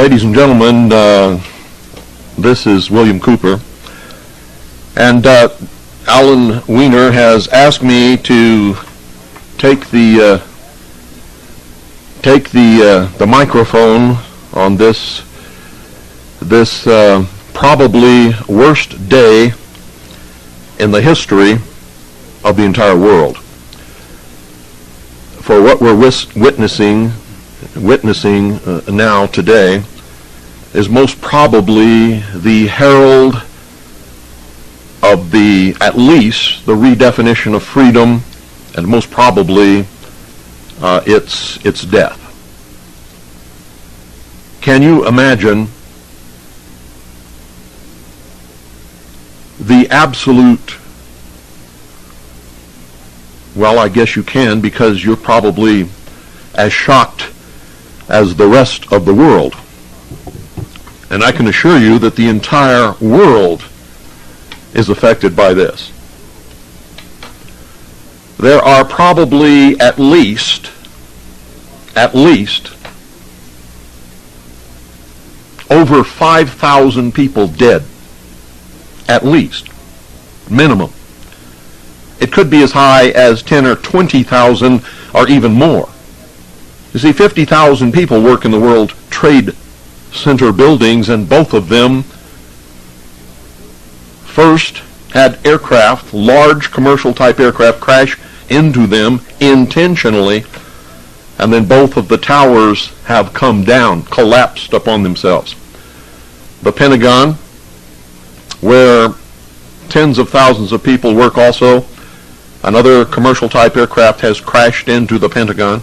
Ladies and gentlemen, this is William Cooper, and Alan Weiner has asked me to take the microphone on this probably worst day in the history of the entire world. For what we're witnessing now today is most probably the herald of at least the redefinition of freedom, and most probably its death. Can you imagine the absolute, well, I guess you can, because you're probably as shocked as the rest of the world. And I can assure you that the entire world is affected by this. There are probably at least over 5,000 people dead. At least. Minimum. It could be as high as 10 or 20,000 or even more. You see, 50,000 people work in the World Trade Center buildings, and both of them first had aircraft, large commercial type aircraft, crash into them intentionally, and then both of the towers have come down, collapsed upon themselves. The Pentagon, where tens of thousands of people work also, another commercial type aircraft has crashed into the Pentagon.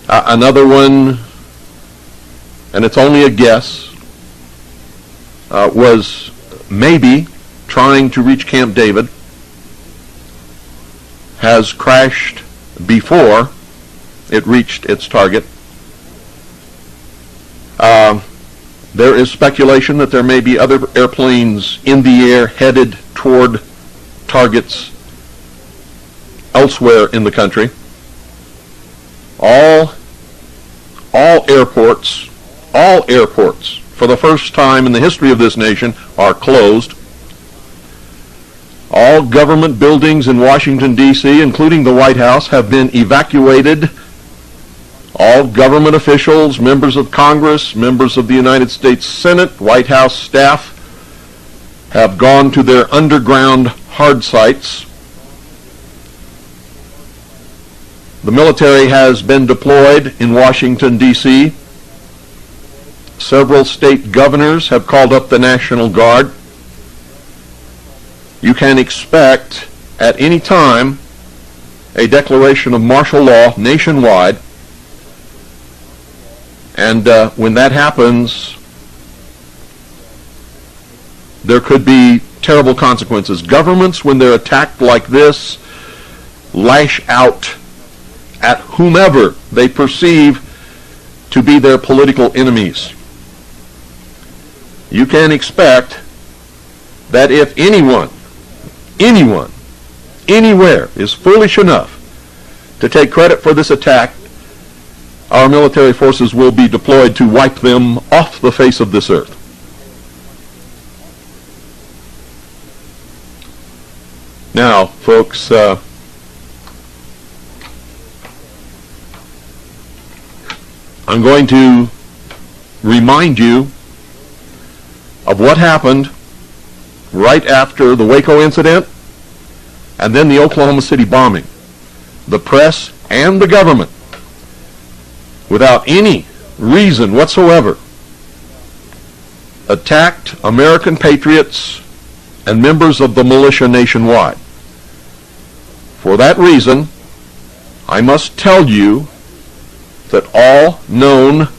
Another one, and it's only a guess, was maybe trying to reach Camp David, has crashed before it reached its target. There is speculation that there may be other airplanes in the air headed toward targets elsewhere in the country. All airports, for the first time in the history of this nation, are closed. All government buildings in Washington, D.C., including the White House, have been evacuated. All government officials, members of Congress, members of the United States Senate, White House staff have gone to their underground hard sites. The military has been deployed in Washington, D.C. Several state governors have called up the National Guard. You can expect at any time a declaration of martial law nationwide. And when that happens, there could be terrible consequences. Governments, when they're attacked like this, lash out at whomever they perceive to be their political enemies. You can expect that if anyone, anywhere is foolish enough to take credit for this attack, our military forces will be deployed to wipe them off the face of this earth. Now, folks, I'm going to remind you of what happened right after the Waco incident and then the Oklahoma City bombing. The press and the government, without any reason whatsoever, attacked American patriots and members of the militia nationwide. For that reason, I must tell you that all known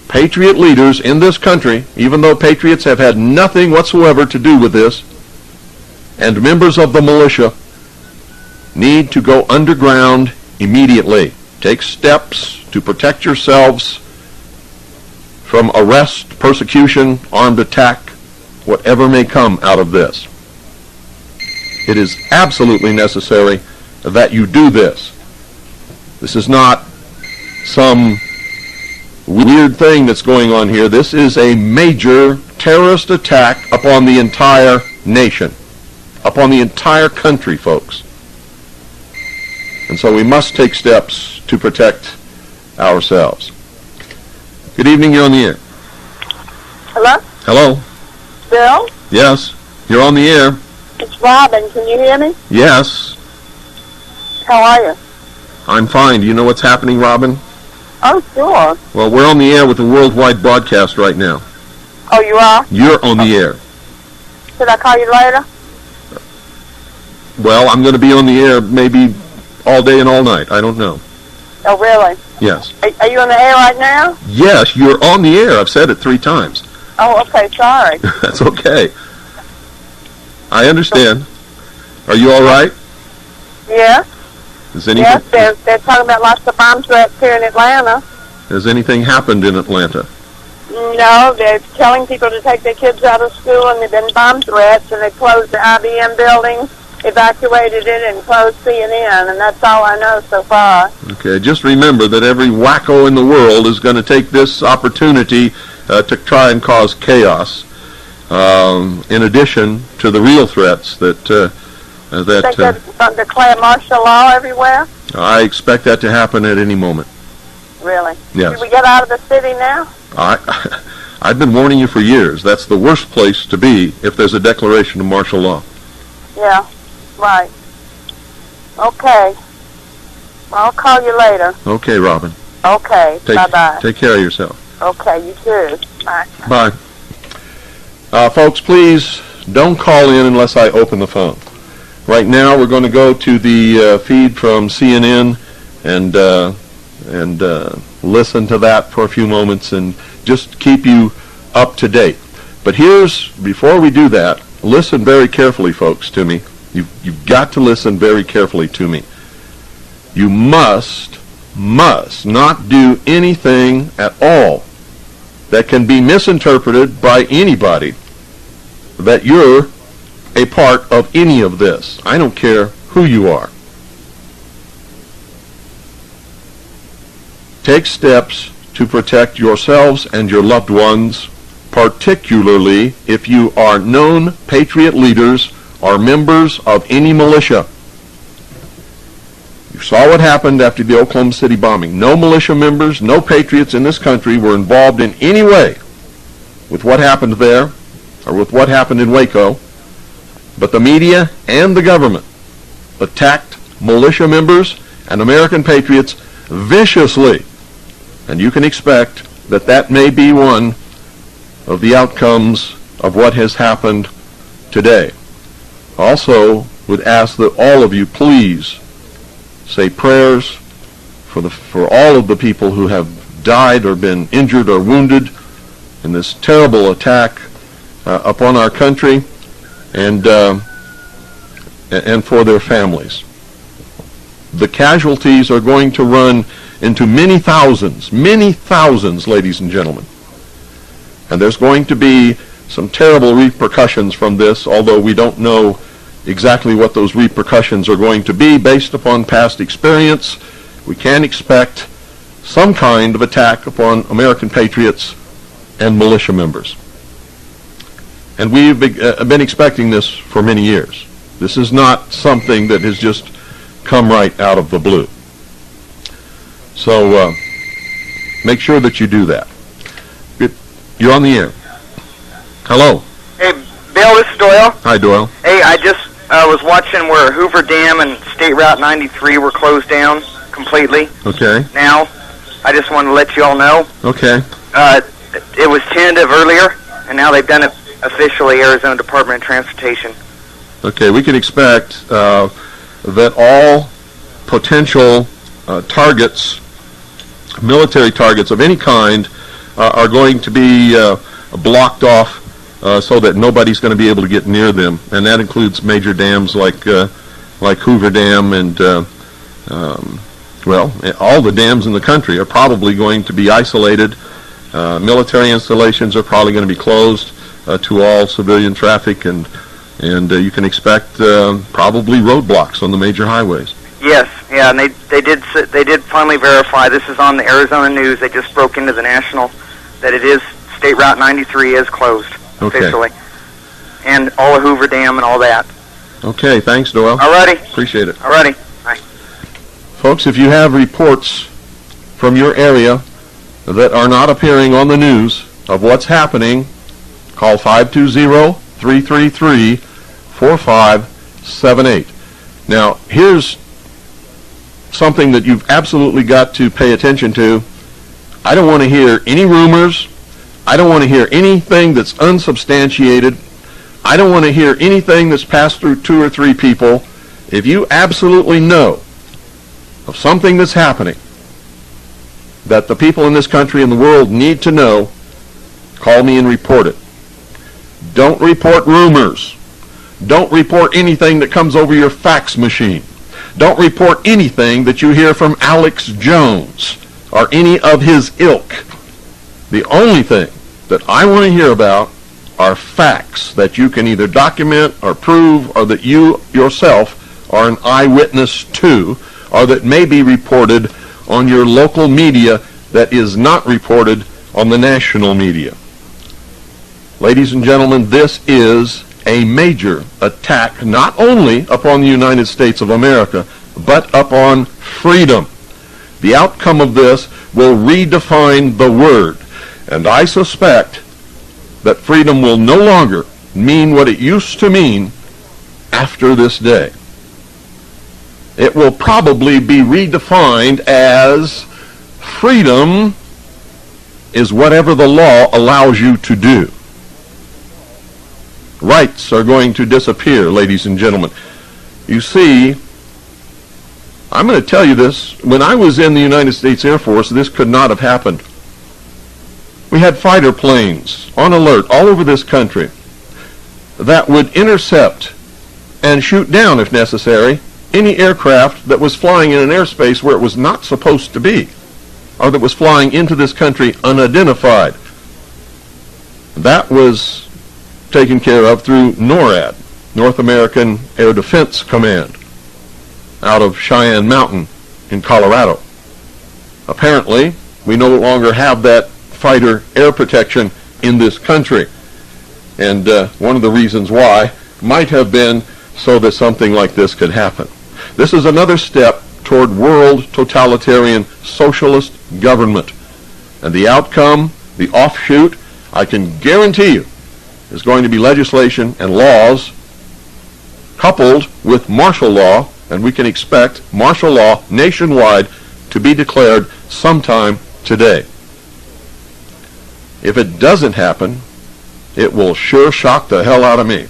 patriot leaders in this country, even though patriots have had nothing whatsoever to do with this, and members of the militia, need to go underground immediately. Take steps to protect yourselves from arrest, persecution, armed attack, whatever may come out of this. It is absolutely necessary that you do this. This is not some weird thing that's going on here. This is a major terrorist attack upon the entire nation, upon the entire country, folks. And so we must take steps to protect ourselves. Good evening, you're on the air. Hello? Hello? Bill? Yes, you're on the air. It's Robin. Can you hear me? Yes. How are you? I'm fine. Do you know what's happening, Robin? Oh, sure. Well, we're on the air with a worldwide broadcast right now. Oh, you are? You're on the air. Should I call you later? Well, I'm going to be on the air maybe all day and all night. I don't know. Oh, really? Yes. Are you on the air right now? Yes, you're on the air. I've said it 3 times. Oh, okay. Sorry. That's okay. I understand. Are you all right? Yeah. Is anything, Yes, they're talking about lots of bomb threats here in Atlanta. Has anything happened in Atlanta? No, they're telling people to take their kids out of school, and there've been bomb threats, and they closed the IBM building, evacuated it, and closed CNN, and that's all I know so far. Okay, just remember that every wacko in the world is going to take this opportunity to try and cause chaos, in addition to the real threats that Think they're going to declare martial law everywhere? I expect that to happen at any moment. Really? Yes. Should we get out of the city now? I've been warning you for years. That's the worst place to be if there's a declaration of martial law. Yeah, right. Okay. I'll call you later. Okay, Robin. Okay, bye-bye. Take care of yourself. Okay, you too. Bye. Bye. Folks, please don't call in unless I open the phone. Right now, we're going to go to the feed from CNN and listen to that for a few moments and just keep you up to date. But before we do that, listen very carefully, folks, to me. You've got to listen very carefully to me. You must not do anything at all that can be misinterpreted by anybody that you're a part of any of this. I don't care who you are. Take steps to protect yourselves and your loved ones, particularly if you are known patriot leaders or members of any militia. You saw what happened after the Oklahoma City bombing. No militia members, no patriots in this country were involved in any way with what happened there or with what happened in Waco. But the media and the government attacked militia members and American patriots viciously. And you can expect that may be one of the outcomes of what has happened today. Also, would ask that all of you please say prayers for all of the people who have died or been injured or wounded in this terrible attack upon our country, and for their families. The casualties are going to run into many thousands, ladies and gentlemen. And there's going to be some terrible repercussions from this, although we don't know exactly what those repercussions are going to be based upon past experience. We can expect some kind of attack upon American patriots and militia members. And we've been expecting this for many years. This is not something that has just come right out of the blue. So make sure that you do that. You're on the air. Hello. Hey, Bill, this is Doyle. Hi, Doyle. Hey, I just was watching where Hoover Dam and State Route 93 were closed down completely. Okay. Now, I just wanted to let you all know. Okay. It was tentative earlier, and now they've done it officially, Arizona Department of Transportation. Okay, we can expect that all potential targets, military targets of any kind, are going to be blocked off so that nobody's going to be able to get near them, and that includes major dams like Hoover Dam and all the dams in the country are probably going to be isolated. Military installations are probably going to be closed to all civilian traffic, and you can expect probably roadblocks on the major highways. Yes, yeah, and they did finally verify. This is on the Arizona News. They just broke into the National that it is State Route 93 is closed officially, and all of Hoover Dam and all that. Okay, thanks, Doyle. Alrighty. Appreciate it. Alrighty. Bye. Folks, if you have reports from your area that are not appearing on the news of what's happening, call 520-333-4578. Now, here's something that you've absolutely got to pay attention to. I don't want to hear any rumors. I don't want to hear anything that's unsubstantiated. I don't want to hear anything that's passed through 2 or 3 people. If you absolutely know of something that's happening that the people in this country and the world need to know, call me and report it. Don't report rumors. Don't report anything that comes over your fax machine. Don't report anything that you hear from Alex Jones or any of his ilk. The only thing that I want to hear about are facts that you can either document or prove, or that you yourself are an eyewitness to, or that may be reported on your local media that is not reported on the national media. Ladies and gentlemen, this is a major attack not only upon the United States of America, but upon freedom. The outcome of this will redefine the word, and I suspect that freedom will no longer mean what it used to mean after this day. It will probably be redefined as freedom is whatever the law allows you to do. Rights are going to disappear, ladies and gentlemen. You see, I'm going to tell you this. When I was in the United States Air Force, this could not have happened. We had fighter planes on alert all over this country that would intercept and shoot down, if necessary, any aircraft that was flying in an airspace where it was not supposed to be, or that was flying into this country unidentified. That was taken care of through NORAD, North American Air Defense Command, out of Cheyenne Mountain in Colorado. Apparently, we no longer have that fighter air protection in this country. And one of the reasons why might have been so that something like this could happen. This is another step toward world totalitarian socialist government. And the outcome, the offshoot, I can guarantee you, is going to be legislation and laws coupled with martial law, and we can expect martial law nationwide to be declared sometime today. If it doesn't happen, it will sure shock the hell out of me.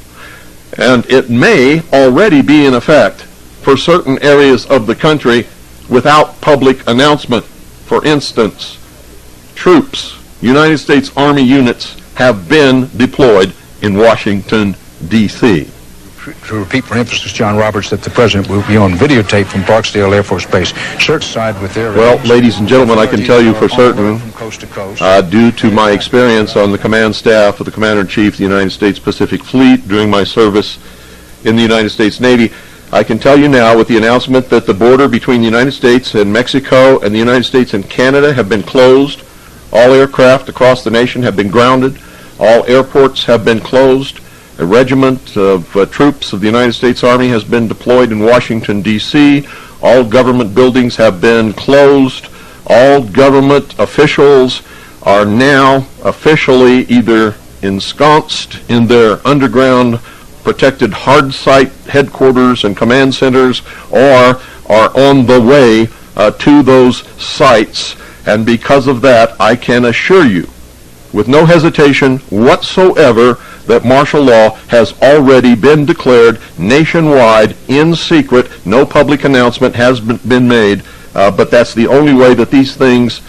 And it may already be in effect for certain areas of the country without public announcement. For instance, troops, United States Army units, have been deployed in Washington, D.C. To repeat for emphasis, John Roberts, that the President will be on videotape from Barksdale Air Force Base, certified with their... Well, ladies and gentlemen, I can tell you for certain, due to my experience on the command staff of the Commander-in-Chief of the United States Pacific Fleet during my service in the United States Navy, I can tell you now with the announcement that the border between the United States and Mexico and the United States and Canada have been closed. All aircraft across the nation have been grounded. All airports have been closed. A regiment of troops of the United States Army has been deployed in Washington, D.C. All government buildings have been closed. All government officials are now officially either ensconced in their underground protected hard site headquarters and command centers, or are on the way to those sites. And because of that, I can assure you, with no hesitation whatsoever, that martial law has already been declared nationwide in secret. No public announcement has been made, but that's the only way that these things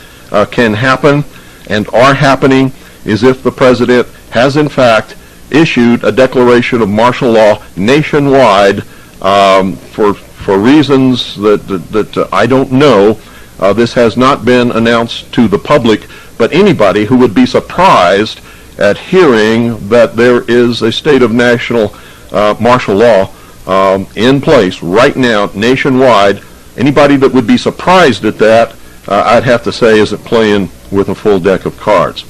can happen and are happening, is if the President has in fact issued a declaration of martial law nationwide for reasons that I don't know. This has not been announced to the public, but anybody who would be surprised at hearing that there is a state of national martial law in place right now nationwide Anybody that would be surprised at that, I'd have to say, isn't playing with a full deck of cards.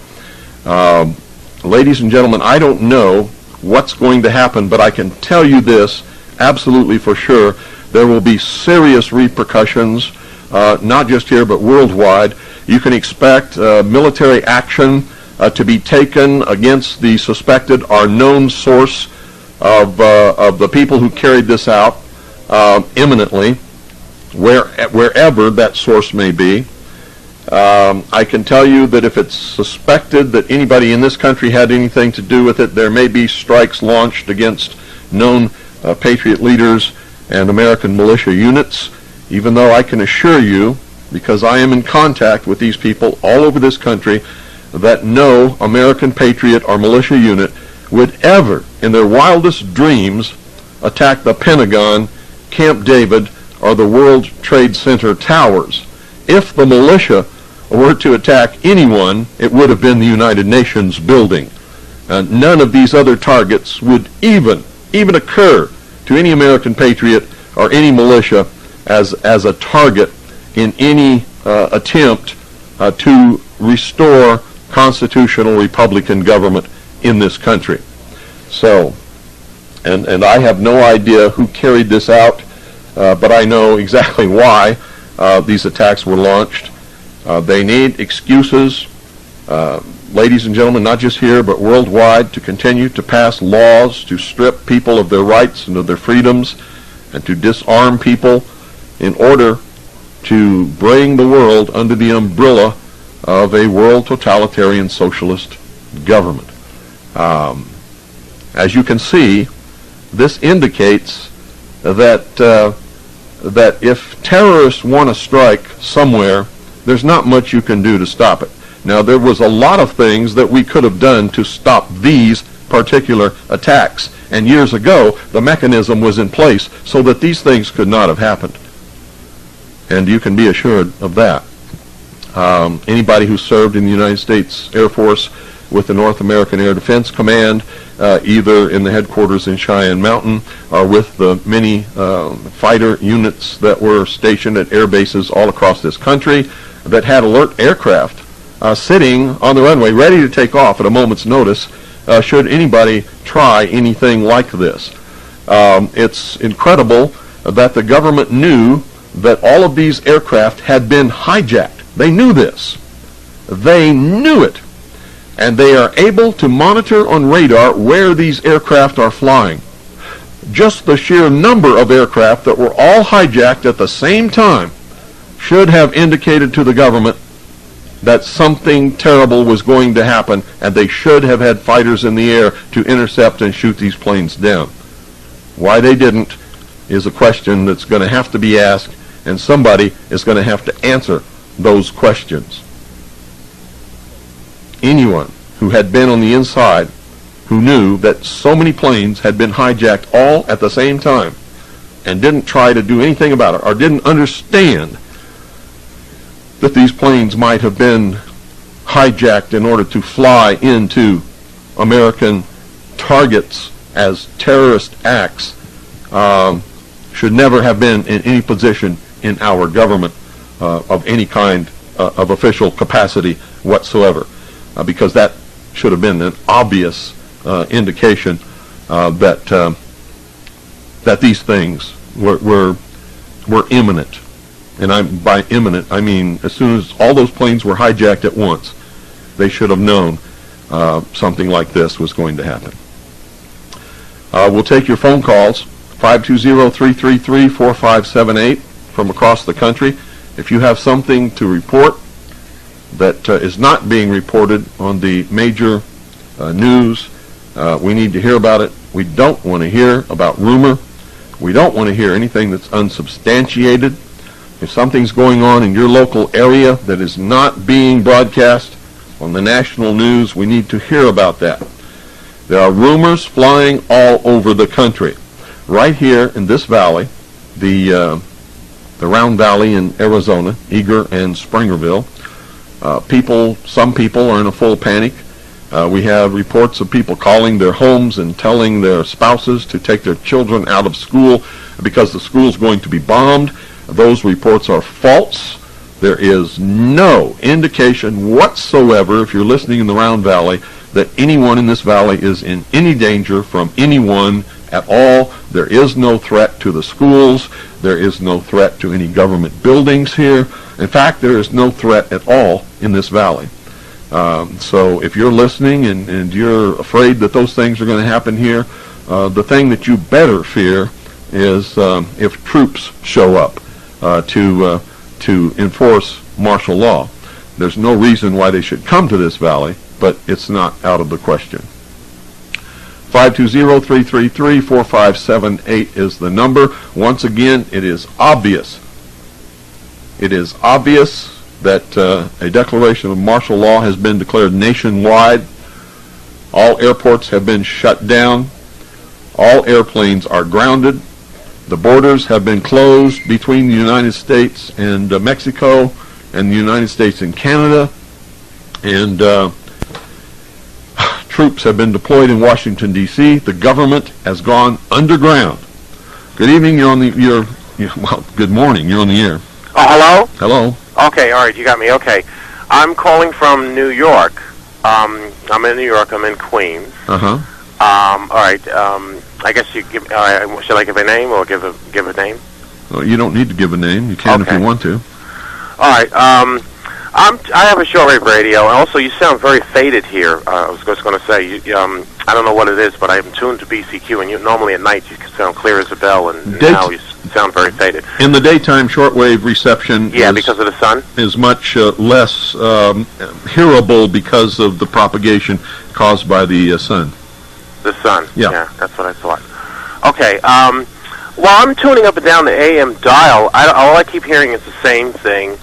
Ladies and gentlemen, I don't know what's going to happen, but I can tell you this absolutely for sure. There will be serious repercussions, not just here but worldwide. You can expect military action to be taken against the suspected or known source of the people who carried this out imminently, wherever that source may be. I can tell you that if it's suspected that anybody in this country had anything to do with it, there may be strikes launched against known patriot leaders and American militia units, even though I can assure you, because I am in contact with these people all over this country, that no American patriot or militia unit would ever, in their wildest dreams, attack the Pentagon, Camp David, or the World Trade Center towers. If the militia were to attack anyone, it would have been the United Nations building. None of these other targets would even occur to any American patriot or any militia as a target in any attempt to restore constitutional Republican government in this country. So, and I have no idea who carried this out, but I know exactly why these attacks were launched. They need excuses, ladies and gentlemen, not just here but worldwide, to continue to pass laws to strip people of their rights and of their freedoms and to disarm people in order to bring the world under the umbrella of a world totalitarian socialist government. As you can see, this indicates that if terrorists want to strike somewhere, there's not much you can do to stop it. Now, there was a lot of things that we could have done to stop these particular attacks, and years ago the mechanism was in place so that these things could not have happened, and you can be assured of that. Anybody who served in the United States Air Force with the North American Air Defense Command, either in the headquarters in Cheyenne Mountain or with the many fighter units that were stationed at air bases all across this country that had alert aircraft sitting on the runway ready to take off at a moment's notice should anybody try anything like this. It's incredible that the government knew that all of these aircraft had been hijacked. They knew this. They knew it. And they are able to monitor on radar where these aircraft are flying. Just the sheer number of aircraft that were all hijacked at the same time should have indicated to the government that something terrible was going to happen, and they should have had fighters in the air to intercept and shoot these planes down. Why they didn't is a question that's going to have to be asked, and somebody is going to have to answer those questions. Anyone who had been on the inside, who knew that so many planes had been hijacked all at the same time and didn't try to do anything about it, or didn't understand that these planes might have been hijacked in order to fly into American targets as terrorist acts, should never have been in any position in our government of any kind of official capacity whatsoever, because that should have been an obvious indication that these things were imminent. And by imminent, I mean as soon as all those planes were hijacked at once, they should have known something like this was going to happen. We'll take your phone calls, 520-333-4578 from across the country. If you have something to report that is not being reported on the major news, we need to hear about it. We don't want to hear about rumor. We don't want to hear anything that's unsubstantiated. If something's going on in your local area that is not being broadcast on the national news, we need to hear about that. There are rumors flying all over the country. Right here in this valley, the Round Valley in Arizona, Eager and Springerville, some people are in a full panic. We have reports of people calling their homes and telling their spouses to take their children out of school because the school's going to be bombed. Those reports are false. There is no indication whatsoever, if you're listening in the Round Valley, that anyone in this valley is in any danger from anyone at all. There is no threat to the schools. There is no threat to any government buildings here. In fact, there is no threat at all in this valley. So if you're listening and you're afraid that those things are going to happen here, the thing that you better fear is if troops show up to enforce martial law. There's no reason why they should come to this valley, but it's not out of the question. 520-333-4578 is the number. Once again, it is obvious. It is obvious that a declaration of martial law has been declared nationwide. All airports have been shut down. All airplanes are grounded. The borders have been closed between the United States and Mexico and the United States and Canada. And troops have been deployed in Washington, D.C. The government has gone underground. Good evening. You're on the well, good morning. You're on the air. Hello? Hello. Okay, all right, you got me. Okay. I'm calling from New York. I'm in New York. I'm in Queens. Uh-huh. All right. I guess you give. Should I give a name or give a name? Well, you don't need to give a name. You can if you want to. All right. I have a shortwave radio, and also you sound very faded here. I was just going to say, I don't know what it is, but I'm tuned to BCQ, and normally at night you sound clear as a bell, and now you sound very faded. In the daytime, shortwave reception because of the sun? Is much less hearable because of the propagation caused by the sun. The sun. Yeah, that's what I thought. Okay. Well, I'm tuning up and down the AM dial. All I keep hearing is the same thing.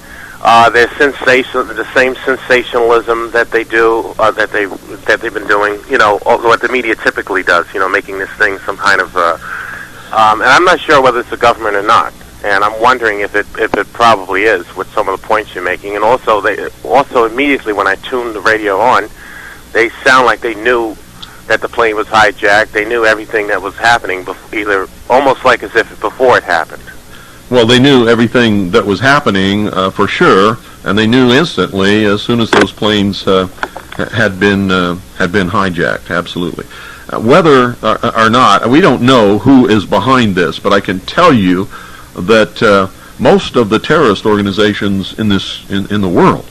There's the same sensationalism that they do, that they've been doing. You know, what the media typically does. You know, making this thing some kind of. And I'm not sure whether it's the government or not. And I'm wondering if it probably is with some of the points you're making. And also immediately when I tune the radio on, they sound like they knew that the plane was hijacked. They knew everything that was happening, either almost like as if before it happened. Well, they knew everything that was happening for sure, and they knew instantly as soon as those planes had been hijacked. Absolutely. Whether or not, we don't know who is behind this, but I can tell you that most of the terrorist organizations in the world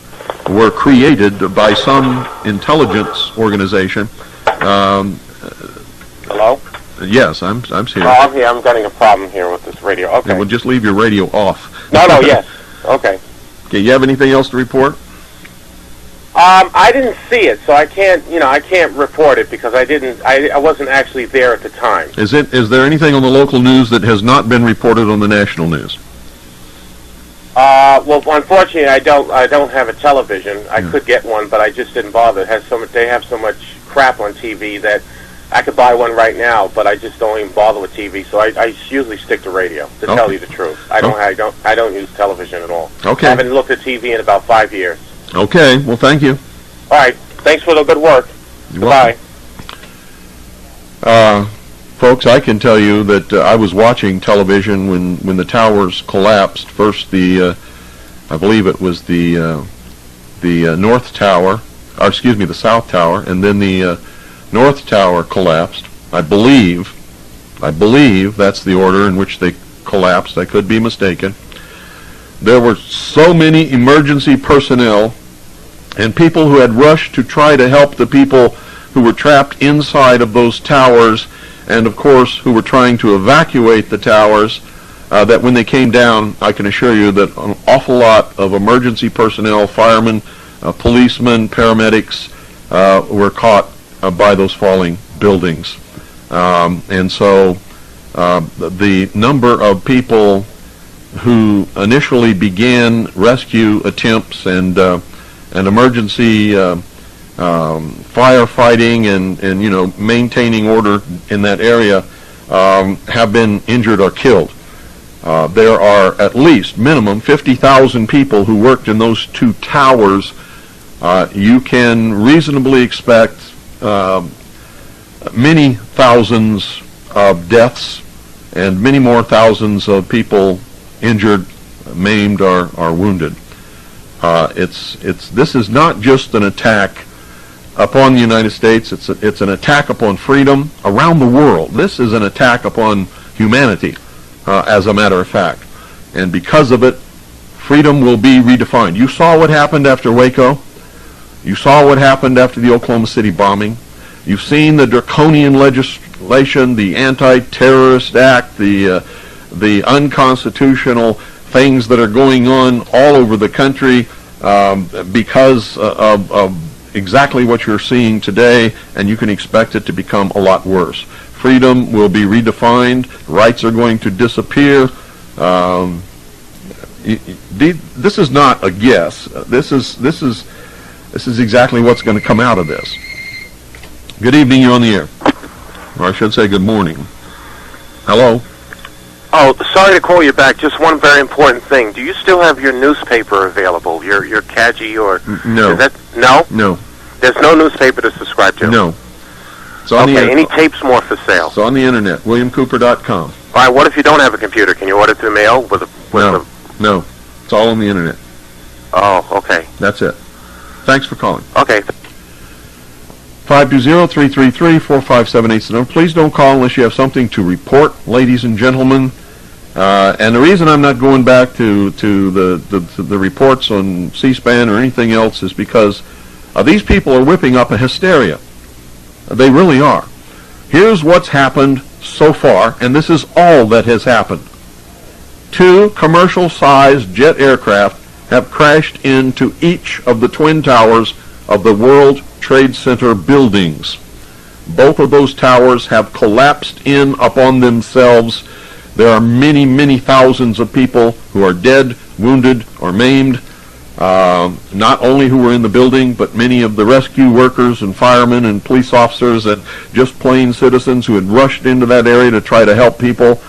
were created by some intelligence organization. Hello? Yes, I'm here. Oh, I'm here. I'm getting a problem here with this radio. Okay. Yeah, well, just leave your radio off. No, yes. Okay. Okay, you have anything else to report? I didn't see it, so I can't report it because I wasn't actually there at the time. Is there anything on the local news that has not been reported on the national news? Well, unfortunately, I don't have a television. I could get one, but I just didn't bother. They have so much crap on TV that I could buy one right now, but I just don't even bother with TV. So I usually stick to radio. To tell you the truth, I don't use television at all. Okay. I haven't looked at TV in about 5 years. Okay. Well, thank you. All right. Thanks for the good work. Goodbye. Folks, I can tell you that I was watching television when the towers collapsed. First, I believe it was the North Tower, or excuse me, the South Tower, and then the North Tower collapsed. I believe that's the order in which they collapsed. I could be mistaken. There were so many emergency personnel and people who had rushed to try to help the people who were trapped inside of those towers, and of course who were trying to evacuate the towers, that when they came down, I can assure you that an awful lot of emergency personnel, firemen, policemen, paramedics, were caught by those falling buildings. And so the number of people who initially began rescue attempts and emergency firefighting and maintaining order in that area have been injured or killed. There are at least minimum 50,000 people who worked in those two towers. You can reasonably expect many thousands of deaths and many more thousands of people injured maimed or wounded. This is not just an attack upon the United States. It's an attack upon freedom around the world. This is an attack upon humanity, as a matter of fact. And because of it, freedom will be redefined. You saw what happened after Waco. You saw what happened after the Oklahoma City bombing. You've seen the draconian legislation, the Anti-Terrorist Act, the unconstitutional things that are going on all over the country because of exactly what you're seeing today, and you can expect it to become a lot worse. Freedom will be redefined. Rights are going to disappear. This is not a guess. This is exactly what's going to come out of this. Good evening, you're on the air. Or I should say good morning. Hello? Oh, sorry to call you back. Just one very important thing. Do you still have your newspaper available? Your Kaji or... No. No? No. There's no newspaper to subscribe to? No. It's on okay, any tapes more for sale? It's on the internet, WilliamCooper.com. All right, what if you don't have a computer? Can you order through mail? No. It's all on the internet. Oh, okay. That's it. Thanks for calling. Okay. 520-333-4578. Please don't call unless you have something to report, ladies and gentlemen. And the reason I'm not going back to the reports on C-SPAN or anything else is because these people are whipping up a hysteria. They really are. Here's what's happened so far, and this is all that has happened. 2 commercial-sized jet aircraft have crashed into each of the twin towers of the World Trade Center buildings. Both of those towers have collapsed in upon themselves. There are many, many thousands of people who are dead, wounded, or maimed. Not only who were in the building, but many of the rescue workers and firemen and police officers and just plain citizens who had rushed into that area to try to help people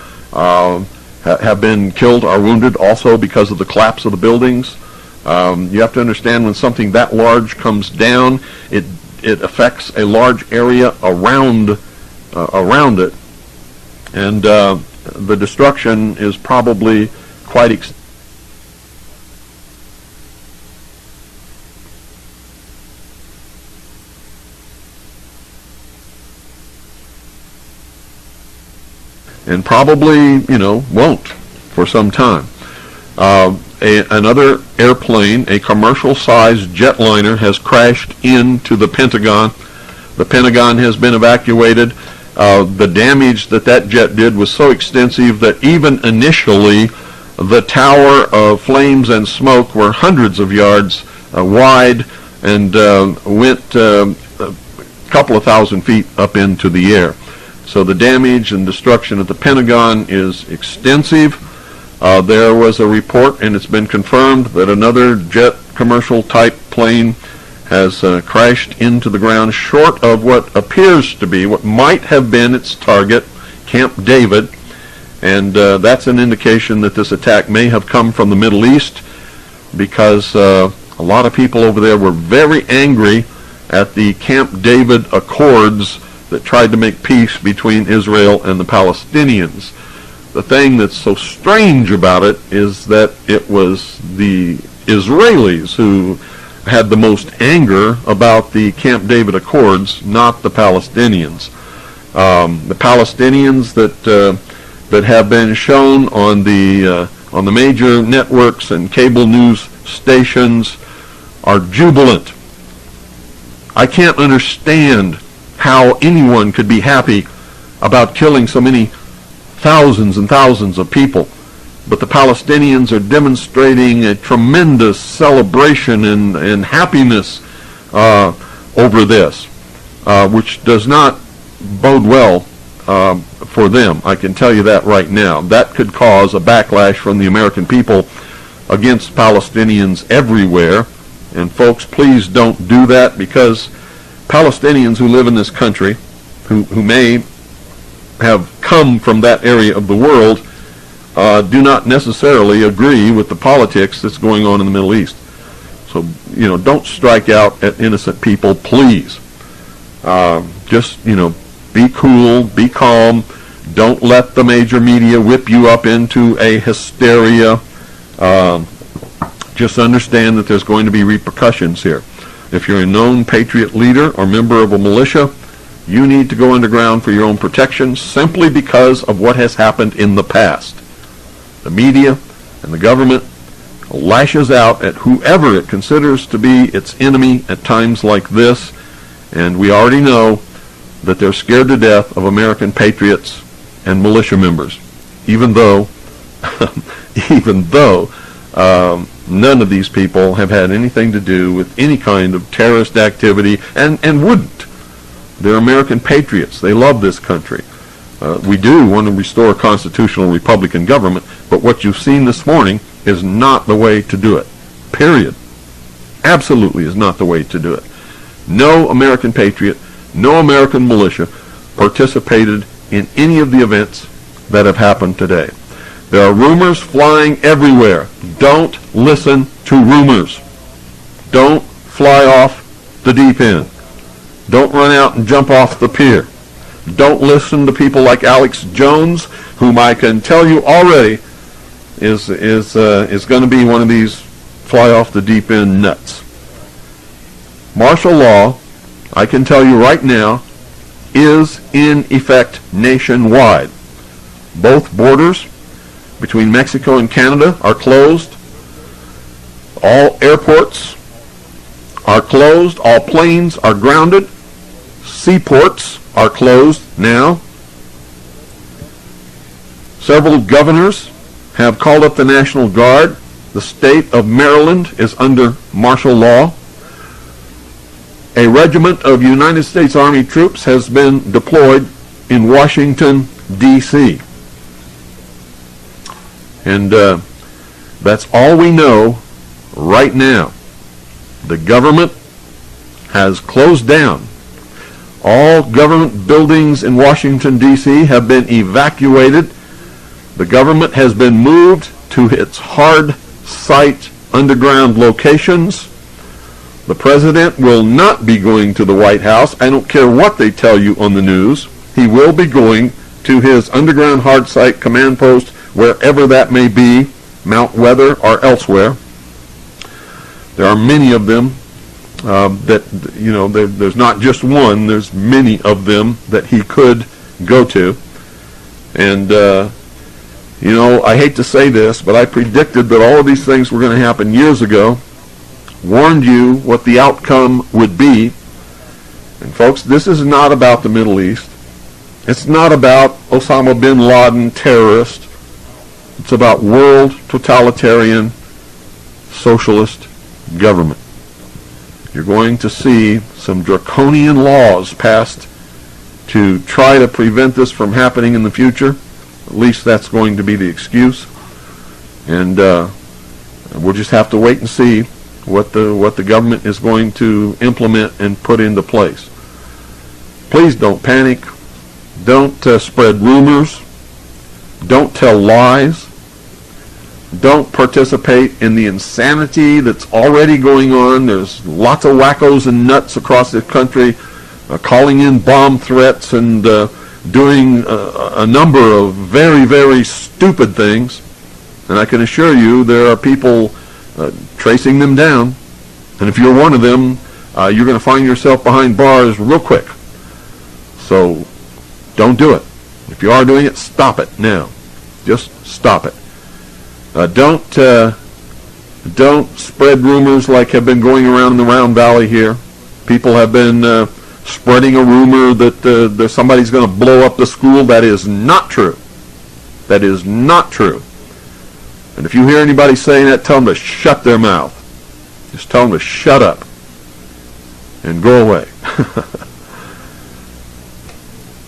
have been killed or wounded also because of the collapse of the buildings. You have to understand when something that large comes down, it affects a large area around it, and the destruction is probably quite extensive. And probably, won't for some time. Another airplane, a commercial-sized jetliner, has crashed into the Pentagon. The Pentagon has been evacuated. The damage that jet did was so extensive that even initially the tower of flames and smoke were hundreds of yards wide and went a couple of thousand feet up into the air. So the damage and destruction at the Pentagon is extensive. There was a report, and it's been confirmed, that another jet commercial type plane has crashed into the ground short of what appears to be, what might have been its target, Camp David. And that's an indication that this attack may have come from the Middle East, because a lot of people over there were very angry at the Camp David Accords that tried to make peace between Israel and the Palestinians. The thing that's so strange about it is that it was the Israelis who had the most anger about the Camp David Accords, not the Palestinians. The Palestinians that have been shown on the major networks and cable news stations are jubilant. I can't understand how anyone could be happy about killing so many thousands and thousands of people. But the Palestinians are demonstrating a tremendous celebration and happiness over this, which does not bode well for them. I can tell you that right now. That could cause a backlash from the American people against Palestinians everywhere. And folks, please don't do that, because Palestinians who live in this country, who may have come from that area of the world, do not necessarily agree with the politics that's going on in the Middle East. So, don't strike out at innocent people, please. Just, be cool, be calm. Don't let the major media whip you up into a hysteria. Just understand that there's going to be repercussions here. If you're a known patriot leader or member of a militia, you need to go underground for your own protection simply because of what has happened in the past. The media and the government lashes out at whoever it considers to be its enemy at times like this, and we already know that they're scared to death of American patriots and militia members, even though none of these people have had anything to do with any kind of terrorist activity, and wouldn't. They're American patriots. They love this country. We do want to restore a constitutional Republican government, but what you've seen this morning is not the way to do it. Period. Absolutely is not the way to do it. No American patriot, no American militia participated in any of the events that have happened today. There are rumors flying everywhere. Don't listen to rumors. Don't fly off the deep end. Don't run out and jump off the pier. Don't listen to people like Alex Jones, whom I can tell you already is going to be one of these fly off the deep end nuts. Martial law, I can tell you right now, is in effect nationwide. Both borders between Mexico and Canada are closed. All airports are closed. All planes are grounded. Seaports are closed now. Several governors have called up the National Guard. The state of Maryland is under martial law. A regiment of United States Army troops has been deployed in Washington, D.C. And that's all we know right now. The government has closed down. All government buildings in Washington, D.C. have been evacuated. The government has been moved to its hard site underground locations. The president will not be going to the White House. I don't care what they tell you on the news. He will be going to his underground hard site command post, wherever that may be, Mount Weather or elsewhere. There are many of them there's not just one, there's many of them that he could go to. And, I hate to say this, but I predicted that all of these things were going to happen years ago, warned you what the outcome would be. And folks, this is not about the Middle East. It's not about Osama bin Laden terrorist. It's about world totalitarian socialist government. You're going to see some draconian laws passed to try to prevent this from happening in the future. At least that's going to be the excuse. And we'll just have to wait and see what the government is going to implement and put into place. Please don't panic. Don't spread rumors. Don't tell lies. Don't participate in the insanity that's already going on. There's lots of wackos and nuts across the country calling in bomb threats and doing a number of very, very stupid things. And I can assure you there are people tracing them down. And if you're one of them, you're going to find yourself behind bars real quick. So don't do it. If you are doing it, stop it now. Just stop it. Don't spread rumors like have been going around in the Round Valley here. People have been spreading a rumor that somebody's going to blow up the school. That is not true. That is not true. And if you hear anybody saying that, tell them to shut their mouth. Just tell them to shut up and go away.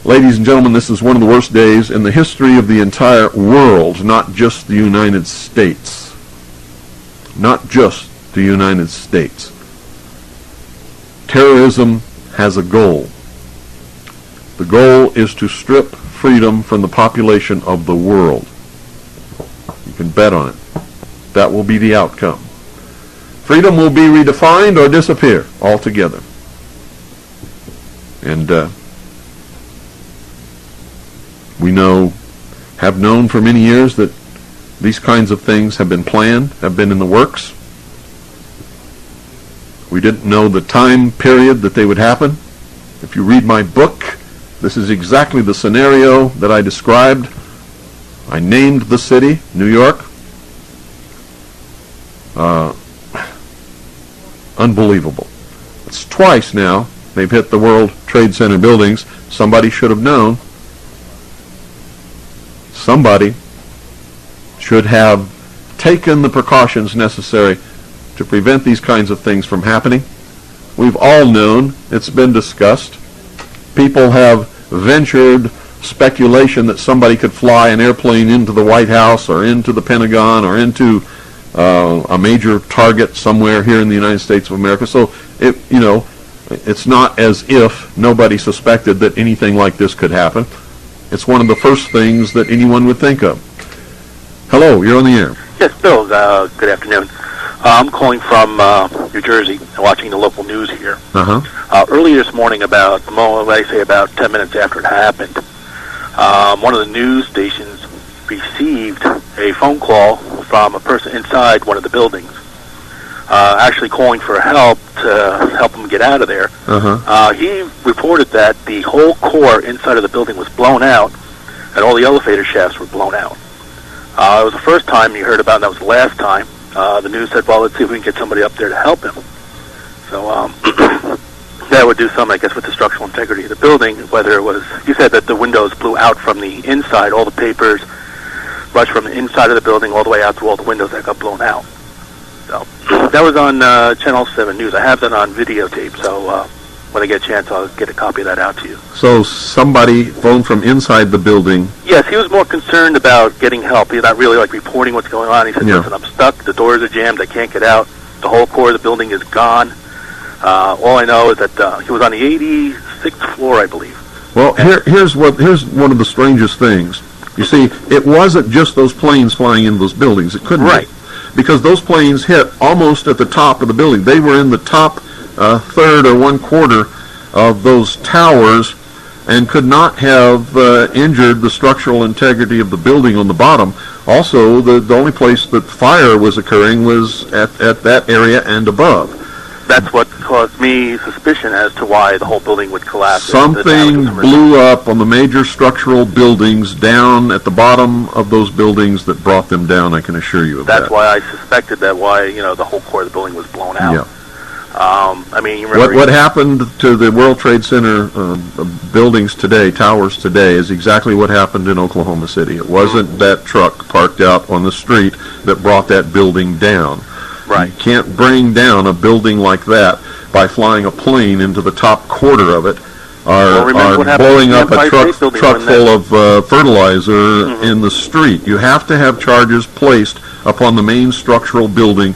Ladies and gentlemen, this is one of the worst days in the history of the entire world, not just the United States. Not just the United States. Terrorism has a goal. The goal is to strip freedom from the population of the world. You can bet on it. That will be the outcome. Freedom will be redefined or disappear altogether. And we have known for many years that These kinds of things have been planned, have been in the works. We didn't know the time period that they would happen. If you read my book, this is exactly the scenario that I described. I named the city, New York. Unbelievable. It's twice now they've hit the World Trade Center buildings. Somebody should have known. Somebody should have taken the precautions necessary to prevent these kinds of things from happening. We've all known, it's been discussed. People have ventured speculation that somebody could fly an airplane into the White House or into the Pentagon or into a major target somewhere here in the United States of America. So, it's not as if nobody suspected that anything like this could happen. It's one of the first things that anyone would think of. Hello, you're on the air. Yes, Bill, good afternoon. I'm calling from New Jersey, watching the local news here. Early this morning, about 10 minutes after it happened, one of the news stations received a phone call from a person inside one of the buildings, actually calling for help to help him get out of there. He reported that the whole core inside of the building was blown out, and all the elevator shafts were blown out. It was the first time you heard about it, and that was the last time. The news said, well, let's see if we can get somebody up there to help him. So that would do something, I guess, with the structural integrity of the building, whether it was, you said that the windows blew out from the inside, all the papers rushed from the inside of the building all the way out to all the windows that got blown out. So that was on Channel 7 News. I have that on videotape, so when I get a chance, I'll get a copy of that out to you. So somebody phoned from inside the building. Yes, he was more concerned about getting help. He's not really looking what's going on. He said, listen, I'm stuck. The doors are jammed. I can't get out. The whole core of the building is gone. All I know is that he was on the 86th floor, I believe. Well, here's one of the strangest things. You see, it wasn't just those planes flying into those buildings. It couldn't be. Because those planes hit almost at the top of the building. They were in the top third or 1/4 of those towers and could not have injured the structural integrity of the building on the bottom. Also, the only place that fire was occurring was at that area and above. That's what caused me suspicion as to why the whole building would collapse. Something blew up on the major structural buildings down at the bottom of those buildings that brought them down, I can assure you of that. That's why I suspected the whole core of the building was blown out. Yeah. I mean, you remember what happened to the World Trade Center buildings today, towers today, is exactly what happened in Oklahoma City. It wasn't that truck parked out on the street that brought that building down. Right. You can't bring down a building like that by flying a plane into the top quarter of it, or blowing up a truck full of fertilizer in the street. You have to have charges placed upon the main structural building,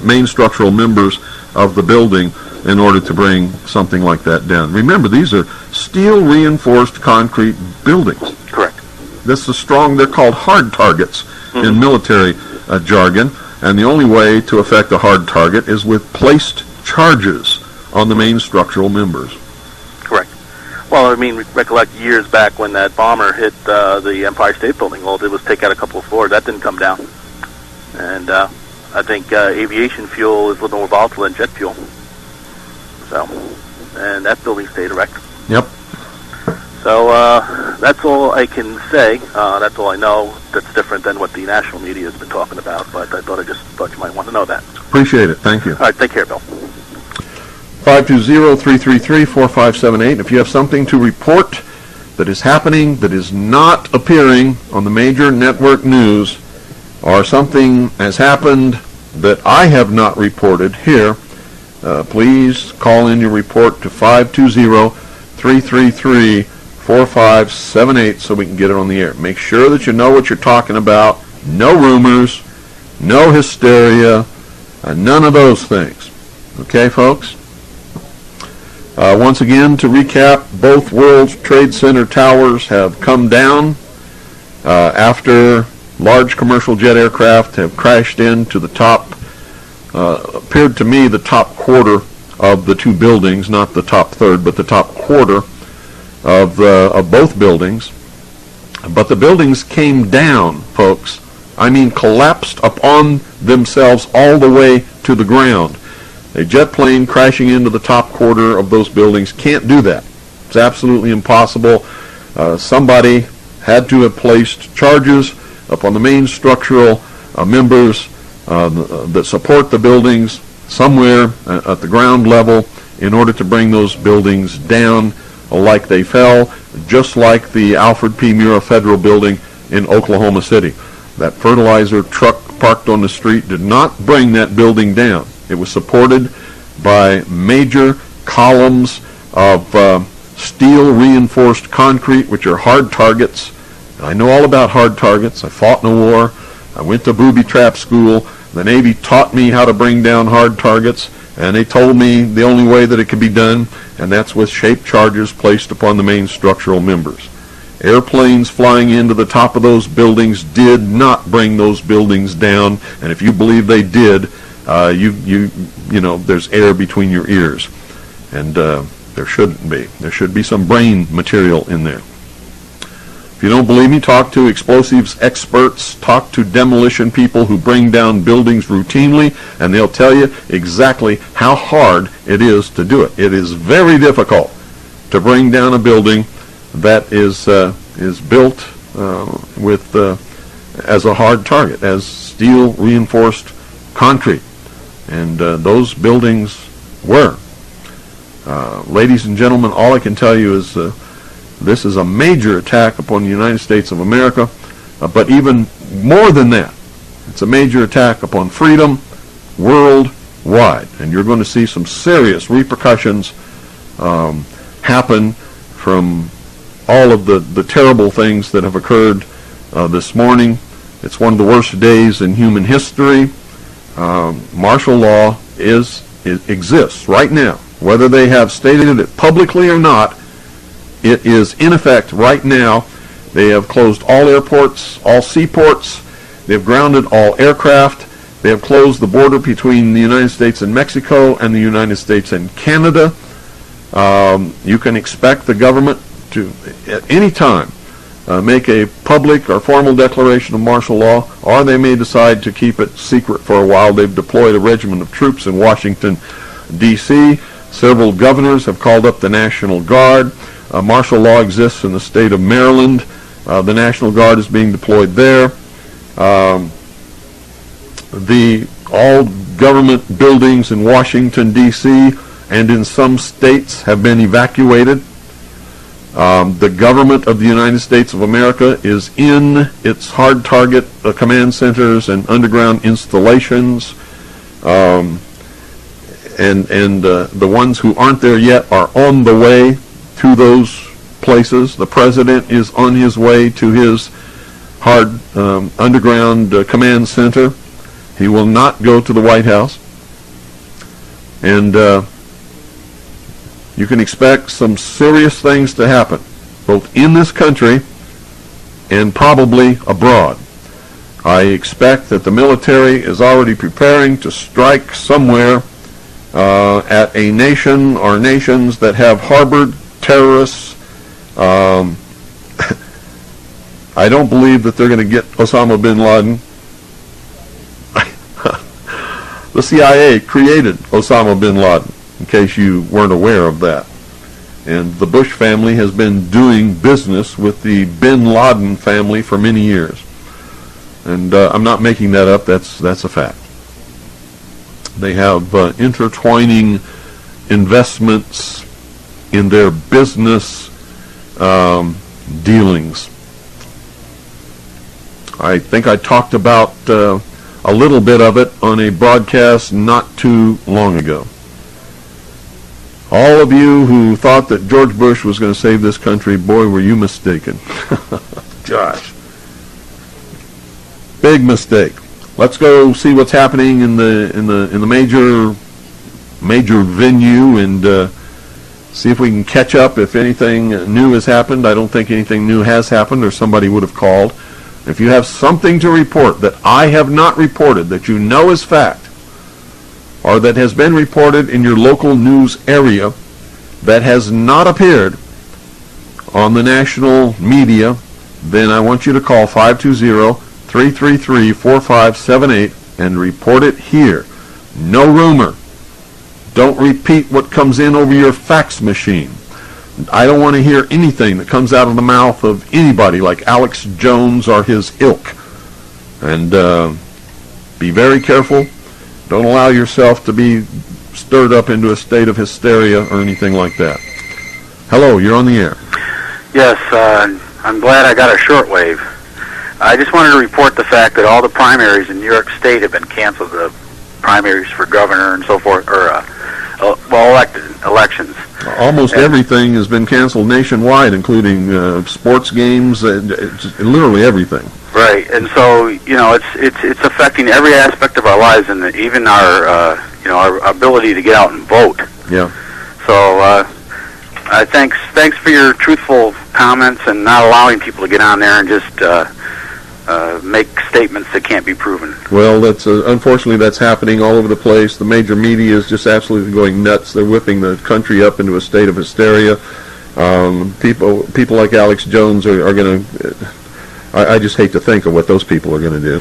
main structural members of the building in order to bring something like that down. Remember, these are steel reinforced concrete buildings. Correct. This is strong. They're called hard targets in military jargon. And the only way to affect a hard target is with placed charges on the main structural members. Correct. Well, I mean, recollect years back when that bomber hit the Empire State Building. All it did was take out a couple of floors. That didn't come down. And I think aviation fuel is a little more volatile than jet fuel. So, and that building stayed erect. Yep. So that's all I can say. That's all I know. That's different than what the national media has been talking about. But I thought you might want to know that. Appreciate it. Thank you. All right. Take care, Bill. 520-333-4578. If you have something to report that is happening that is not appearing on the major network news, or something has happened that I have not reported here, please call in your report to 520-333-4578 so we can get it on the air. Make sure that you know what you're talking about. No rumors, no hysteria, none of those things. Okay, folks? Once again, to recap, both World Trade Center towers have come down after large commercial jet aircraft have crashed into the top, appeared to me the top quarter of the two buildings, not the top third, but the top quarter of both buildings. But the buildings came down, folks. I mean, collapsed upon themselves all the way to the ground. A jet plane crashing into the top quarter of those buildings can't do that. It's absolutely impossible. Somebody had to have placed charges upon the main structural members that support the buildings somewhere at the ground level in order to bring those buildings down like they fell, just like the Alfred P. Murrah Federal Building in Oklahoma City. That fertilizer truck parked on the street did not bring that building down. It was supported by major columns of steel reinforced concrete, which are hard targets. I know all about hard targets. I fought in a war. I went to booby trap school. The Navy taught me how to bring down hard targets, and they told me the only way that it could be done, and that's with shaped charges placed upon the main structural members. Airplanes flying into the top of those buildings did not bring those buildings down, and if you believe they did, you know, there's air between your ears, and there shouldn't be. There should be some brain material in there. If you don't believe me, talk to explosives experts, talk to demolition people who bring down buildings routinely, and they'll tell you exactly how hard it is to do it. It is very difficult to bring down a building that is built with as a hard target, as steel reinforced concrete, and those buildings were. Ladies and gentlemen, all I can tell you is this is a major attack upon the United States of America, but even more than that, it's a major attack upon freedom worldwide, and you're going to see some serious repercussions happen from all of the terrible things that have occurred this morning. It's one of the worst days in human history. Martial law exists right now. Whether they have stated it publicly or not, it is in effect right now. They have closed all airports, all seaports. They have grounded all aircraft. They have closed the border between the United States and Mexico and the United States and Canada. You can expect the government to, at any time, make a public or formal declaration of martial law, or they may decide to keep it secret for a while. They've deployed a regiment of troops in Washington, D.C. Several governors have called up the National Guard. Martial law exists in the state of Maryland. The National Guard is being deployed there. All government buildings in Washington, D.C. and in some states have been evacuated. The government of the United States of America is in its hard target command centers and underground installations. And the ones who aren't there yet are on the way to those places. The president is on his way to his hard underground command center. He will not go to the White House. And you can expect some serious things to happen, both in this country and probably abroad. I expect that the military is already preparing to strike somewhere at a nation or nations that have harbored terrorists. I don't believe that they're going to get Osama bin Laden. The CIA created Osama bin Laden, in case you weren't aware of that. And the Bush family has been doing business with the bin Laden family for many years. And I'm not making that up, that's a fact. They have intertwining investments in their business dealings. I think I talked about a little bit of it on a broadcast not too long ago. All of you who thought that George Bush was going to save this country, boy, were you mistaken. Gosh. Big mistake. Let's go see what's happening in the major venue and see if we can catch up if anything new has happened. I don't think anything new has happened, or somebody would have called. If you have something to report that I have not reported, that you know is fact, or that has been reported in your local news area that has not appeared on the national media then I want you to call 520-333-4578 and report it here. No rumor. Don't repeat what comes in over your fax machine. I don't want to hear anything that comes out of the mouth of anybody like Alex Jones or his ilk. And be very careful. Don't allow yourself to be stirred up into a state of hysteria or anything like that. Hello, you're on the air. Yes, I'm glad I got a shortwave. I just wanted to report the fact that all the primaries in New York State have been canceled, the primaries for governor and so forth, or elections. Almost everything has been canceled nationwide, including sports games, literally everything. Right, and so it's affecting every aspect of our lives, and even our ability to get out and vote. Yeah. So thanks for your truthful comments and not allowing people to get on there and just make statements that can't be proven. Well, that's unfortunately that's happening all over the place. The major media is just absolutely going nuts. They're whipping the country up into a state of hysteria. People like Alex Jones are going to. I just hate to think of what those people are going to do.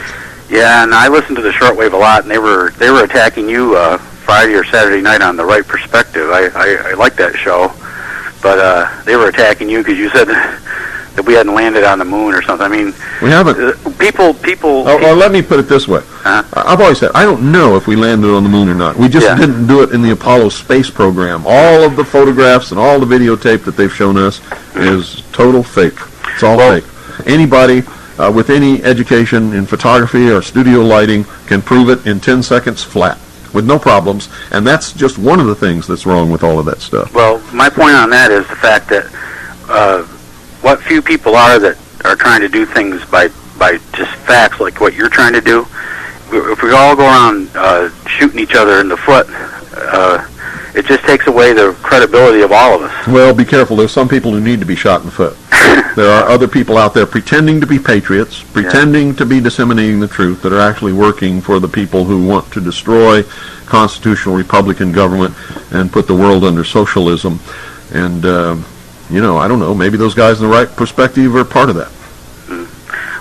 Yeah, and I listened to the shortwave a lot, and they were attacking you Friday or Saturday night on The Right Perspective. I like that show, but they were attacking you because you said that we hadn't landed on the moon or something. I mean, we haven't. People. Well, let me put it this way. I've always said I don't know if we landed on the moon or not. We just didn't do it in the Apollo space program. All of the photographs and all the videotape that they've shown us is total fake. It's all fake. Anybody with any education in photography or studio lighting can prove it in 10 seconds flat with no problems, and that's just one of the things that's wrong with all of that stuff. Well, my point on that is the fact that what few people are that are trying to do things by just facts like what you're trying to do, if we all go around shooting each other in the foot, it just takes away the credibility of all of us. Well, be careful. There's some people who need to be shot in the foot. There are other people out there pretending to be patriots, pretending to be disseminating the truth, that are actually working for the people who want to destroy constitutional Republican government and put the world under socialism. And, I don't know, maybe those guys in the Right Perspective are part of that.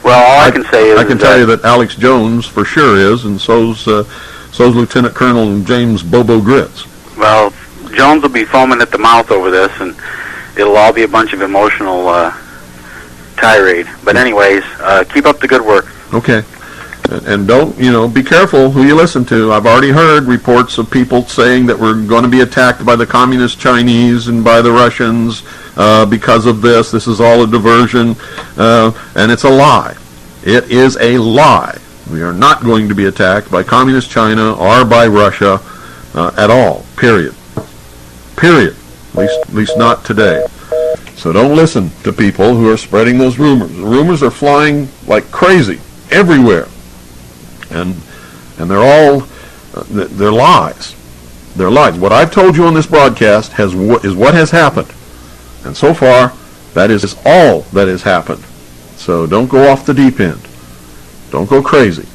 Well, all I can say is I can tell you that Alex Jones for sure is, and so's Lieutenant Colonel James Bobo Grits. Well, Jones will be foaming at the mouth over this, and it'll all be a bunch of emotional tirade. But anyways, keep up the good work. Okay. And don't, be careful who you listen to. I've already heard reports of people saying that we're going to be attacked by the communist Chinese and by the Russians because of this. This is all a diversion, and it's a lie. It is a lie. We are not going to be attacked by communist China or by Russia at all, period. Period. At least not today. So don't listen to people who are spreading those rumors. The rumors are flying like crazy everywhere. And they're all, they're lies. They're lies. What I've told you on this broadcast is what has happened. And so far, that is all that has happened. So don't go off the deep end. Don't go crazy.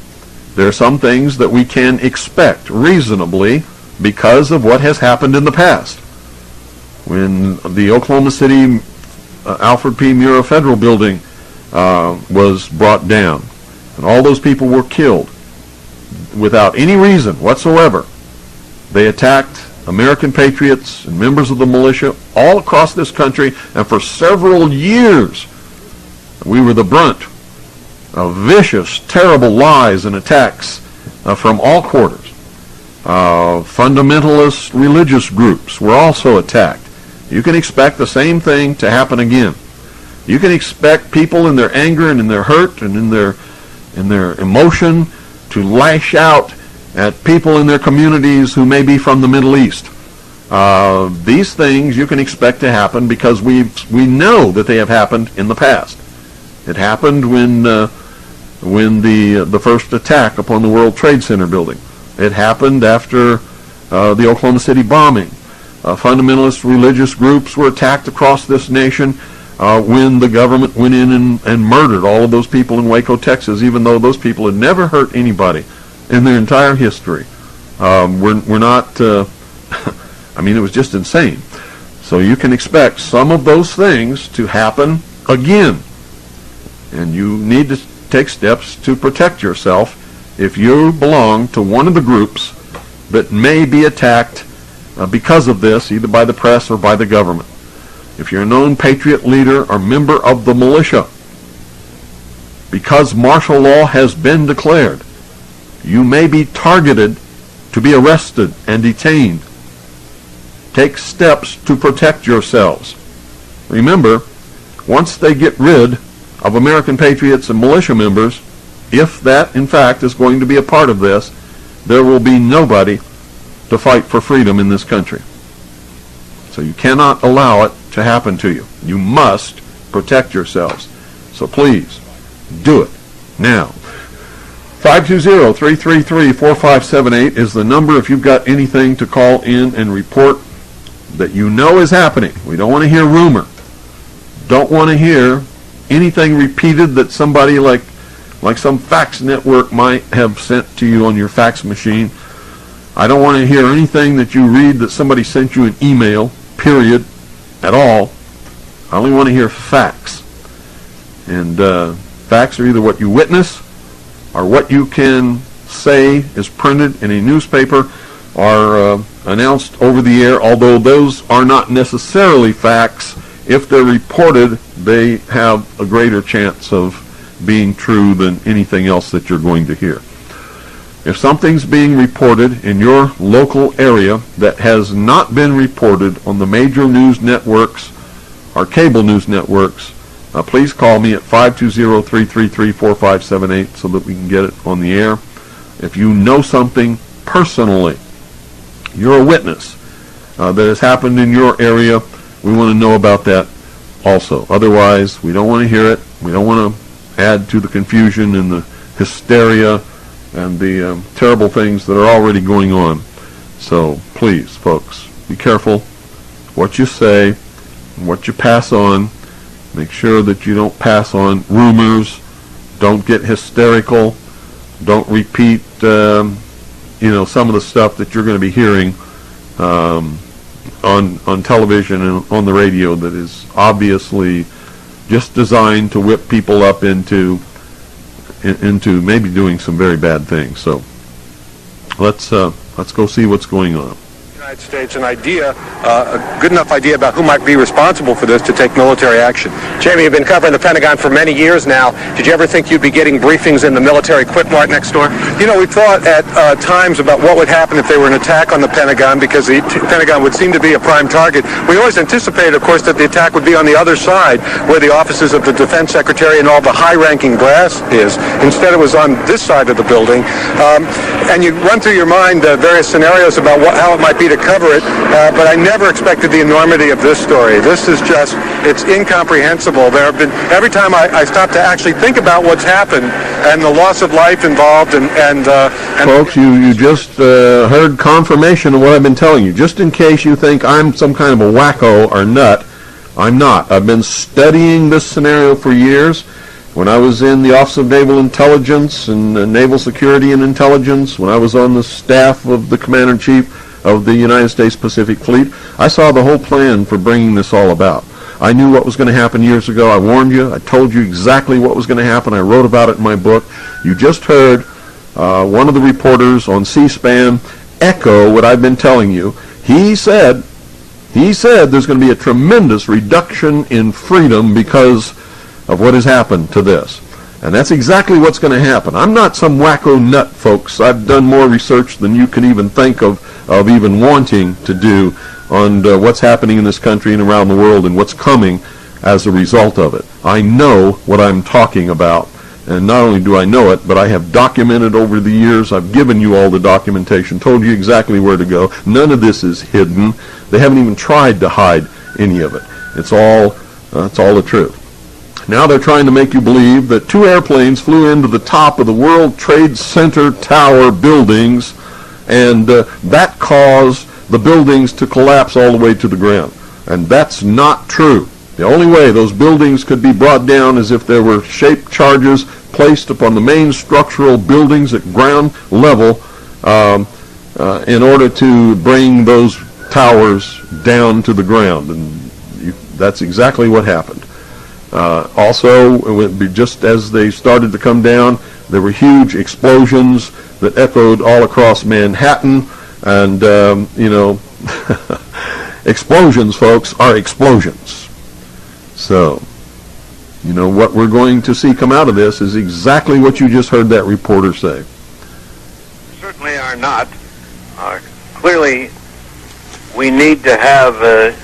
There are some things that we can expect reasonably because of what has happened in the past. When the Oklahoma City Alfred P. Murrah Federal Building was brought down, and all those people were killed without any reason whatsoever. They attacked American patriots and members of the militia all across this country, and for several years we were the brunt of vicious, terrible lies and attacks from all quarters. Fundamentalist religious groups were also attacked. You can expect the same thing to happen again. You can expect people in their anger and in their hurt and in their emotion to lash out at people in their communities who may be from the Middle East. These things you can expect to happen because we know that they have happened in the past. It happened when the first attack upon the World Trade Center building. It happened after the Oklahoma City bombing. Fundamentalist religious groups were attacked across this nation when the government went in and murdered all of those people in Waco, Texas, even though those people had never hurt anybody in their entire history. We're not, it was just insane. So you can expect some of those things to happen again. And you need to take steps to protect yourself if you belong to one of the groups that may be attacked because of this, either by the press or by the government. If you're a known patriot leader or member of the militia, because martial law has been declared, you may be targeted to be arrested and detained. Take steps to protect yourselves. Remember, once they get rid of American patriots and militia members, if that in fact is going to be a part of this, there will be nobody to fight for freedom in this country. So you cannot allow it to happen to you. You must protect yourselves. So please, do it now. 520-333-4578 is the number if you've got anything to call in and report that you know is happening. We don't want to hear rumor. Don't want to hear anything repeated that somebody like some fax network might have sent to you on your fax machine. I don't want to hear anything that you read that somebody sent you an email, period, at all. I only want to hear facts. And facts are either what you witness or what you can say is printed in a newspaper or announced over the air, although those are not necessarily facts. If they're reported, they have a greater chance of being true than anything else that you're going to hear. If something's being reported in your local area that has not been reported on the major news networks or cable news networks, please call me at 520-333-4578 so that we can get it on the air. If you know something personally, you're a witness that has happened in your area, we want to know about that also. Otherwise, we don't want to hear it. We don't want to add to the confusion and the hysteria and the terrible things that are already going on. So please, folks, be careful what you say and what you pass on. Make sure that you don't pass on rumors. Don't get hysterical. Don't repeat, some of the stuff that you're going to be hearing on television and on the radio that is obviously just designed to whip people up into maybe doing some very bad things. So let's go see what's going on. United States an idea, a good enough idea about who might be responsible for this to take military action. Jamie, you've been covering the Pentagon for many years now. Did you ever think you'd be getting briefings in the military quit mart next door? You know, we thought at times about what would happen if there were an attack on the Pentagon, because the Pentagon would seem to be a prime target. We always anticipated, of course, that the attack would be on the other side, where the offices of the Defense Secretary and all the high-ranking brass is. Instead, it was on this side of the building. And you run through your mind various scenarios about how it might be to cover it, but I never expected the enormity of this story. This is just, it's incomprehensible. There have been, every time I stop to actually think about what's happened and the loss of life involved and folks, you just heard confirmation of what I've been telling you. Just in case you think I'm some kind of a wacko or nut, I'm not. I've been studying this scenario for years. When I was in the Office of Naval Intelligence and Naval Security and Intelligence, when I was on the staff of the Commander-in-Chief of the United States Pacific Fleet, I saw the whole plan for bringing this all about. I knew what was going to happen years ago. I warned you. I told you exactly what was going to happen. I wrote about it in my book. You just heard one of the reporters on C-SPAN echo what I've been telling you. He said there's going to be a tremendous reduction in freedom because of what has happened to this. And that's exactly what's going to happen. I'm not some wacko nut, folks. I've done more research than you can even think of even wanting to do on what's happening in this country and around the world and what's coming as a result of it. I know what I'm talking about. And not only do I know it, but I have documented over the years. I've given you all the documentation, told you exactly where to go. None of this is hidden. They haven't even tried to hide any of it. It's all the truth. Now they're trying to make you believe that 2 airplanes flew into the top of the World Trade Center tower buildings, and that caused the buildings to collapse all the way to the ground. And that's not true. The only way those buildings could be brought down is if there were shaped charges placed upon the main structural buildings at ground level in order to bring those towers down to the ground. And that's exactly what happened. Also, just as they started to come down, there were huge explosions that echoed all across Manhattan, and, explosions, folks, are explosions. So, what we're going to see come out of this is exactly what you just heard that reporter say. Certainly are not. Clearly, we need to have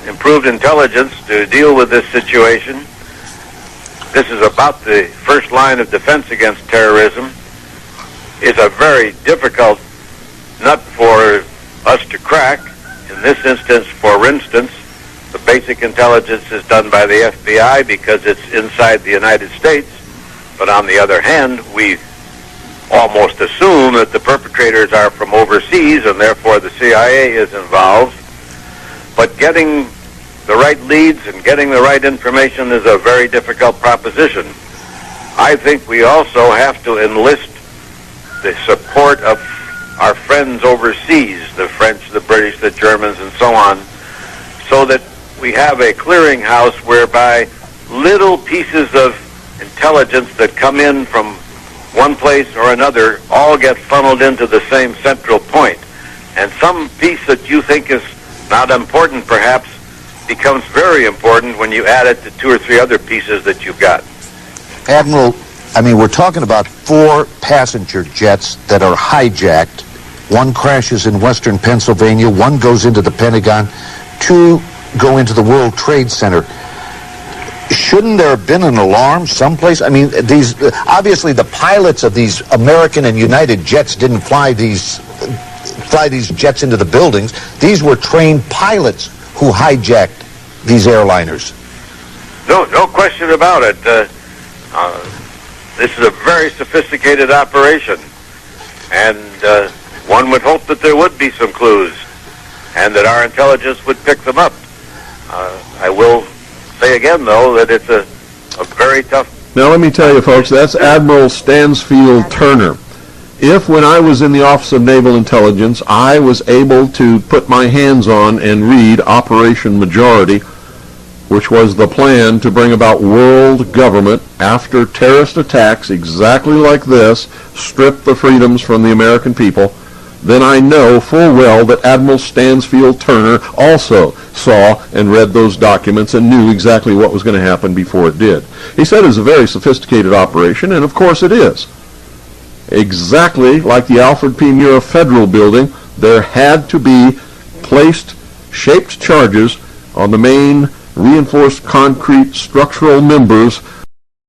improved intelligence to deal with this situation. This is about the first line of defense against terrorism. It's a very difficult nut for us to crack. In this instance, for instance, the basic intelligence is done by the FBI because it's inside the United States. But on the other hand, we almost assume that the perpetrators are from overseas and therefore the CIA is involved. But getting the right leads and getting the right information is a very difficult proposition. I think we also have to enlist the support of our friends overseas, the French, the British, the Germans, and so on, so that we have a clearinghouse whereby little pieces of intelligence that come in from one place or another all get funneled into the same central point. And some piece that you think is not important, perhaps, becomes very important when you add it to 2 or 3 other pieces that you've got. Admiral, we're talking about 4 passenger jets that are hijacked. One crashes in western Pennsylvania, one goes into the Pentagon, 2 go into the World Trade Center. Shouldn't there have been an alarm someplace? These obviously the pilots of these American and United jets didn't fly these jets into the buildings. These were trained pilots who hijacked these airliners. No question about it. This is a very sophisticated operation, and one would hope that there would be some clues, and that our intelligence would pick them up. I will say again, though, that it's a very tough... Now, let me tell you, folks, that's Admiral Stansfield Turner. If, when I was in the Office of Naval Intelligence, I was able to put my hands on and read Operation Majority, which was the plan to bring about world government after terrorist attacks exactly like this, strip the freedoms from the American people, then I know full well that Admiral Stansfield Turner also saw and read those documents and knew exactly what was going to happen before it did. He said it was a very sophisticated operation, and of course it is. Exactly like the Alfred P. Murrah Federal Building, there had to be placed shaped charges on the main reinforced concrete structural members